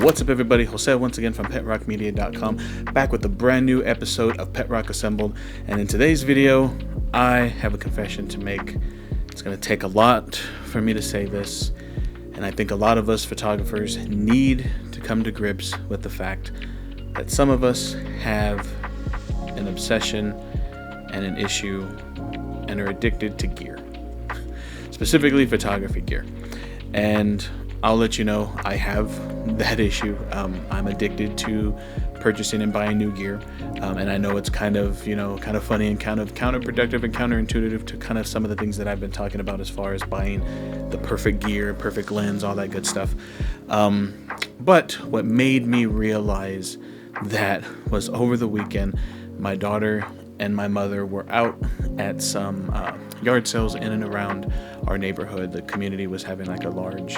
What's up, everybody? Jose once again from PetRockMedia.com, back with a brand new episode of Pet Rock Assembled. And in today's video, I have a confession to make. It's going to take a lot for me to say this, and I think a lot of us photographers need to come to grips with the fact that some of us have an obsession and an issue and are addicted to gear, specifically photography gear. And I'll let you know I have that issue. I'm addicted to purchasing and buying new gear, and I know it's kind of funny and kind of counterproductive and counterintuitive to kind of some of the things that I've been talking about as far as buying the perfect gear, perfect lens, all that good stuff. But what made me realize that was over the weekend, my daughter and my mother were out at some yard sales in and around our neighborhood. The community was having like a large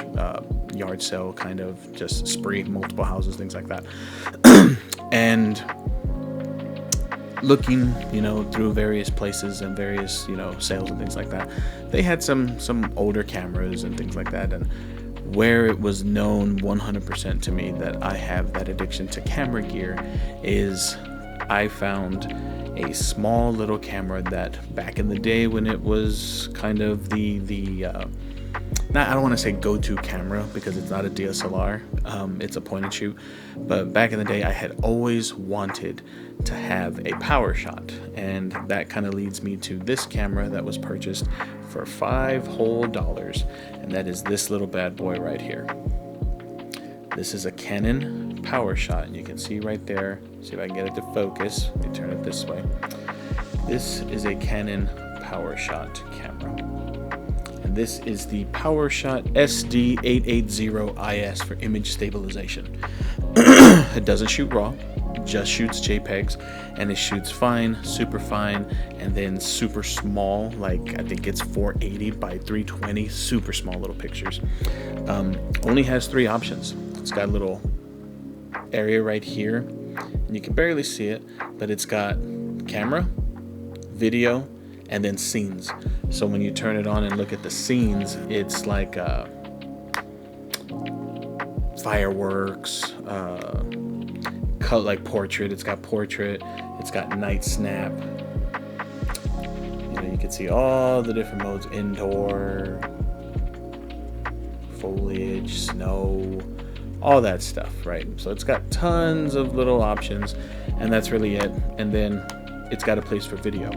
yard sale, kind of just spree, multiple houses, things like that. And looking, through various places and various, sales and things like that, they had some older cameras and things like that. And where it was known 100% to me that I have that addiction to camera gear is I found a small little camera that back in the day when it was kind of I don't want to say go-to camera because it's not a DSLR, it's a point and shoot, but back in the day I had always wanted to have a power shot, and that kind of leads me to this camera that was purchased for $5 whole, and that is this little bad boy right here. This is a Canon power shot, and you can see right there, see if I can get it to focus. Let me turn it this way. This is a Canon power shot camera, and this is the PowerShot SD880IS for image stabilization. It doesn't shoot RAW, just shoots JPEGs, and it shoots fine, super fine, and then super small, like I think it's 480 by 320, super small little pictures. Only has 3 options. It's got a little area right here, and you can barely see it, but it's got camera, video, and then scenes. So when you turn it on and look at the scenes, it's like fireworks, cut like portrait. It's got portrait, it's got night snap. You can see all the different modes: indoor, foliage, snow, all that stuff, right? So it's got tons of little options, and that's really it. And then it's got a place for video.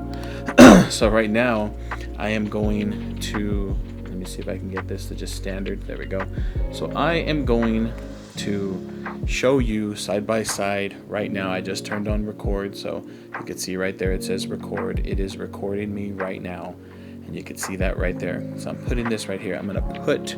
So right now I am going to, let me see if I can get this to just standard. There we go. So I am going to show you side by side right now. I just turned on record, so you can see right there it says record. It is recording me right now, and you can see that right there. So I'm putting this right here. I'm going to put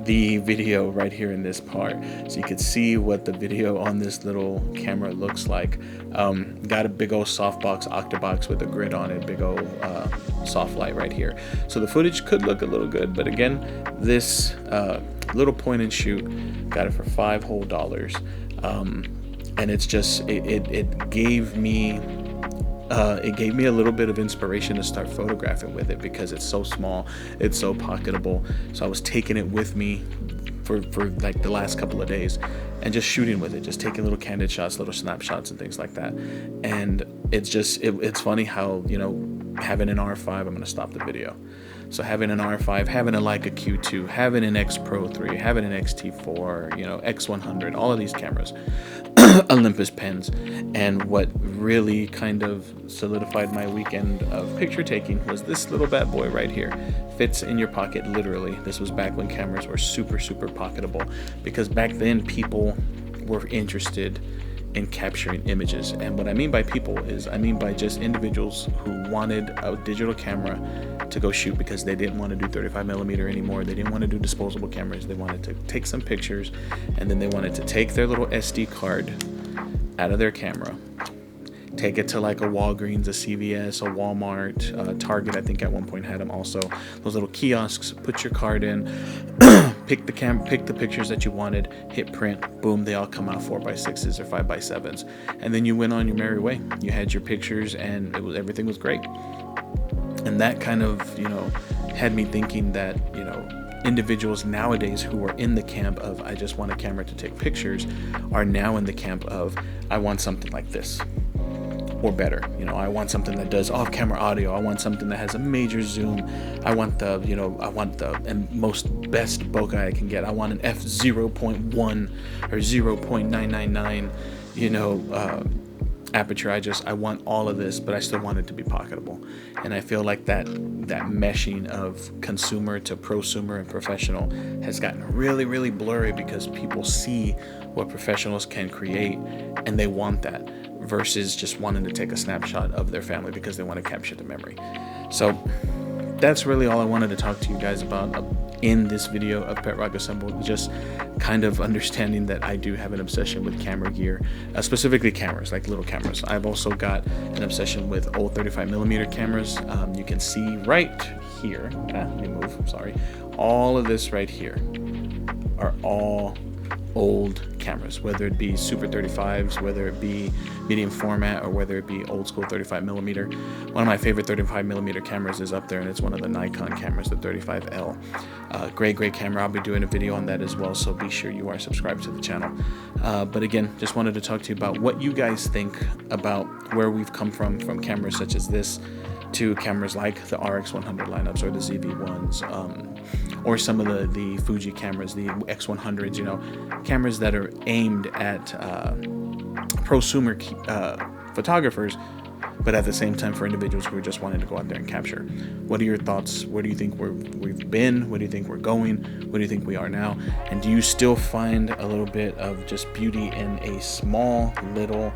the video right here in this part so you can see what the video on this little camera looks like. Got a big old softbox octabox with a grid on it, big old soft light right here, so the footage could look a little good. But again, this little point and shoot, got it for $5 whole, and it's just it gave me a little bit of inspiration to start photographing with it because it's so small, it's so pocketable. So I was taking it with me for like the last couple of days and just shooting with it, just taking little candid shots, little snapshots and things like that. And it's just it's funny how having an R5, I'm going to stop the video. So having an R5, having a Leica Q2, having an X Pro 3, having an XT4, X100, all of these cameras, Olympus pens. And what really kind of solidified my weekend of picture taking was this little bad boy right here. Fits in your pocket, literally. This was back when cameras were super, super pocketable, because back then people were interested in capturing images. And what I mean by people is I mean by just individuals who wanted a digital camera to go shoot because they didn't want to do 35mm anymore. They didn't want to do disposable cameras. They wanted to take some pictures, and then they wanted to take their little SD card out of their camera, take it to like a Walgreens, a CVS, a Walmart, Target, I think at one point had them also. Those little kiosks, put your card in, pick the pictures that you wanted, hit print, boom, they all come out 4x6s or 5x7s. And then you went on your merry way. You had your pictures and everything was great. And that kind of, had me thinking that, individuals nowadays who are in the camp of I just want a camera to take pictures are now in the camp of I want something like this or better. I want something that does off-camera audio. I want something that has a major zoom. I want the and most best bokeh I can get. I want an f0.1 or 0.999 aperture. I want all of this, but I still want it to be pocketable. And I feel like that meshing of consumer to prosumer and professional has gotten really, really blurry because people see what professionals can create and they want that, versus just wanting to take a snapshot of their family because they want to capture the memory. So that's really all I wanted to talk to you guys about in this video of Pet Rock Assembled. Just kind of understanding that I do have an obsession with camera gear, specifically cameras, like little cameras. I've also got an obsession with old 35mm cameras. You can see right here, let me move, sorry. All of this right here are all old cameras, whether it be Super 35s, whether it be medium format, or whether it be old school 35mm. One of my favorite 35mm cameras is up there, and it's one of the Nikon cameras, the 35L. Great camera. I'll be doing a video on that as well, so be sure you are subscribed to the channel. But again, just wanted to talk to you about what you guys think about where we've come from cameras such as this to cameras like the RX100 lineups or the ZV-1s, or some of the Fuji cameras, the X100s, cameras that are aimed at prosumer photographers, but at the same time for individuals who are just wanting to go out there and capture. What are your thoughts? Where do you think we've been? Where do you think we're going? What do you think we are now? And do you still find a little bit of just beauty in a small little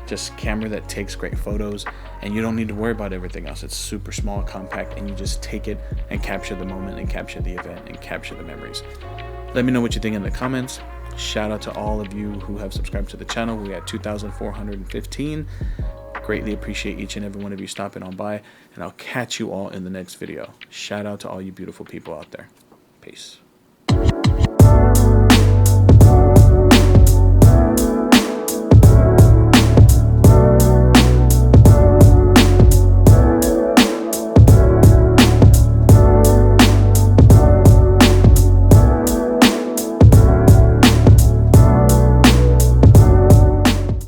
just camera that takes great photos, and you don't need to worry about everything else? It's super small, compact, and you just take it and capture the moment and capture the event and capture the memories. Let me know what you think in the comments. Shout out to all of you who have subscribed to the channel. We at 2,415. Greatly appreciate each and every one of you stopping on by, and I'll catch you all in the next video. Shout out to all you beautiful people out there. Peace.